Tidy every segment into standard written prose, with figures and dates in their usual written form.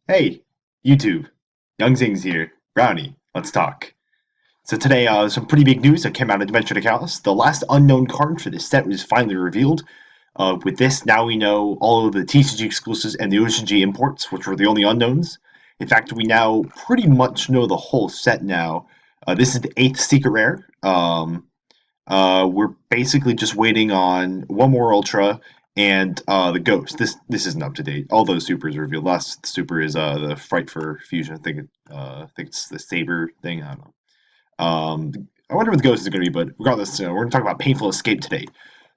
Hey, YouTube, Young Zings here, Brownie, let's talk. So today, some pretty big news that came out of Adventure to Chaos. The last unknown card for this set was finally revealed. With this, now we know all of the TCG exclusives and the OCG imports, which were the only unknowns. In fact, we now pretty much know the whole set now. This is the 8th Secret Rare. We're basically just waiting on one more Ultra and the Ghost. This isn't up to date. All those supers are revealed. Last super is the Fright for Fusion. I think it's the Saber thing. I don't know. I wonder what the Ghost is going to be, but regardless, we're going to talk about Painful Escape today.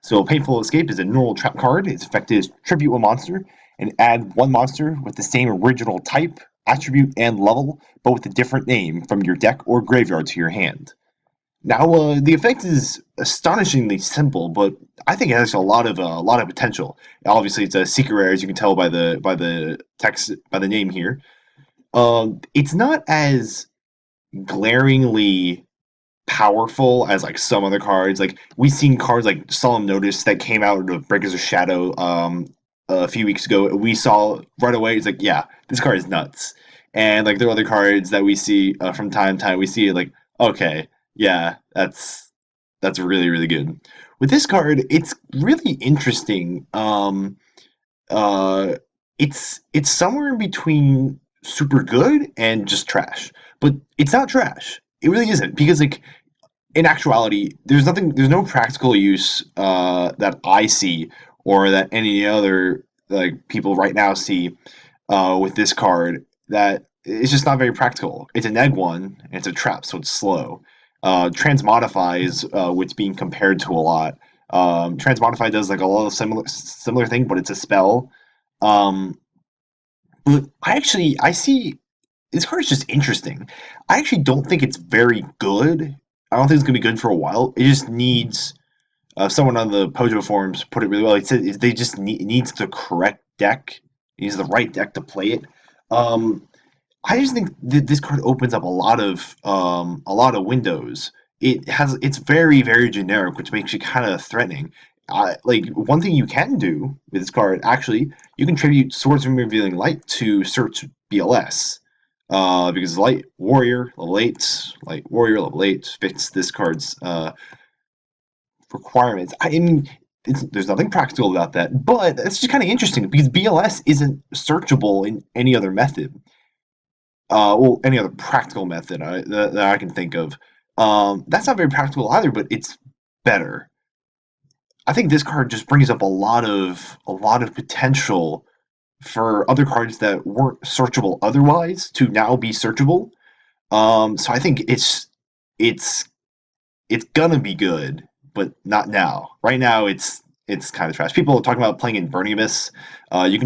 So Painful Escape is a normal trap card. Its effect is tribute a monster and add one monster with the same original type, attribute, and level, but with a different name from your deck or graveyard to your hand. Now, the effect is astonishingly simple, but I think it has a lot of potential. Obviously, it's a secret rare, as you can tell by the text by the name here. It's not as glaringly powerful as like some other cards. Like we've seen cards like Solemn Notice that came out of Breakers of Shadow a few weeks ago. We saw right away. It's like, yeah, this card is nuts. And like there are other cards that we see from time to time. We see it like, okay, yeah, that's really really good. With this card, it's really interesting. Uh, it's somewhere in between super good and just trash, but it's not trash. It really isn't because like in actuality, there's no practical use that I see or that any other like people right now see with this card that it's just not very practical. It's an egg one, and it's a trap, so it's slow. Transmodify is what's being compared to a lot. Transmodify does like a lot of similar thing, but it's a spell. Um, but I see this card is just interesting. I actually don't think it's very good. I don't think it's gonna be good for a while. It just needs someone on the Pojo forums put it really well. It said they just need it needs the correct deck. It needs the right deck to play it. Um, I just think this card opens up a lot of windows. It's very very generic, which makes it kind of threatening. Like one thing you can do with this card, actually, you can tribute Swords from Revealing Light to search BLS. Because Light Warrior level 8 fits this card's requirements. I mean, there's nothing practical about that, but it's just kind of interesting because BLS isn't searchable in any other method. Well, any other practical method that I can think of. That's not very practical either, but it's better. I think this card just brings up a lot of potential for other cards that weren't searchable otherwise to now be searchable. So I think it's it's gonna be good, but not now. Right now, it's kind of trash. People are talking about playing in Burning Abyss. You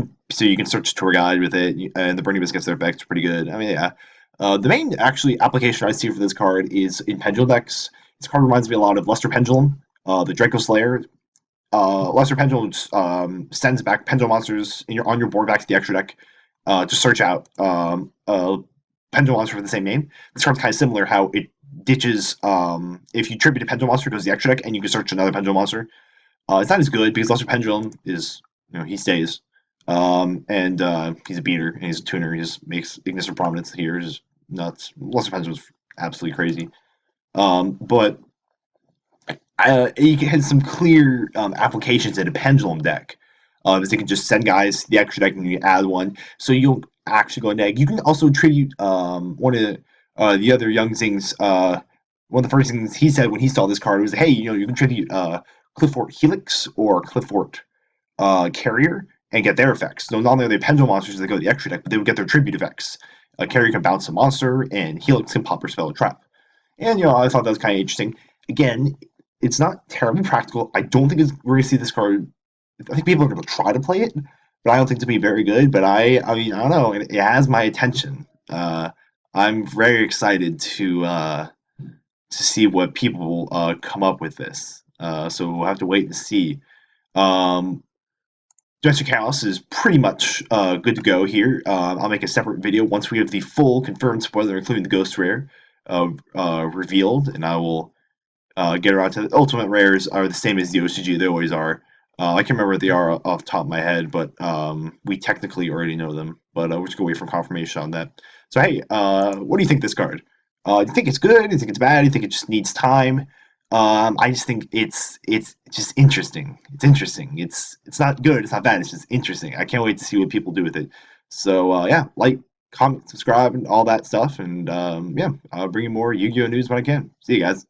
can search tour guide with it, and the Burning Abyss gets their effects pretty good. I mean, yeah. The main actually application I see for this card is in Pendulum decks. This card reminds me a lot of Luster Pendulum, the Draco Slayer. Luster Pendulum sends back Pendulum monsters on your board back to the extra deck to search out Pendulum monster with the same name. This card's kind of similar how it ditches if you tribute a Pendulum monster, it goes to the extra deck, and you can search another Pendulum monster. It's not as good because Luster Pendulum is, he stays. And he's a beater and he's a tuner. He just makes Ignis of Prominence here is nuts. Luster Pendulum's absolutely crazy. But you can some clear applications in a Pendulum deck. Is they can just send guys to the extra deck and you add one. So you'll actually go neg. You can also tribute one of the other young things. One of the first things he said when he saw this card was, "Hey, you can tribute Cliffort Helix or Cliffort Carrier and get their effects. So not only are they Pendulum monsters that go to the extra deck, but they would get their tribute effects. Carrier can bounce a monster, and Helix can pop or spell a trap." And I thought that was kind of interesting. Again, it's not terribly practical. I don't think we're going to see this card. I think people are going to try to play it, but I don't think it's going to be very good. But I mean, I don't know. It has my attention. I'm very excited to see what people come up with this. So we'll have to wait and see. Um, Jessica Chaos is pretty much good to go here. I'll make a separate video once we have the full confirmed spoiler, including the Ghost Rare, revealed, and I will get around to the Ultimate Rares are the same as the OCG. They always are. I can't remember what they are off the top of my head, but we technically already know them. But we're just gonna wait for confirmation on that. So hey, what do you think of this card? Do you think it's good? Do you think it's bad? Do you think it just needs time? I just think it's just interesting. It's interesting. It's not good. It's not bad. It's just interesting. I can't wait to see what people do with it. So yeah, like, comment, subscribe, and all that stuff. And yeah, I'll bring you more Yu-Gi-Oh news when I can. See you guys.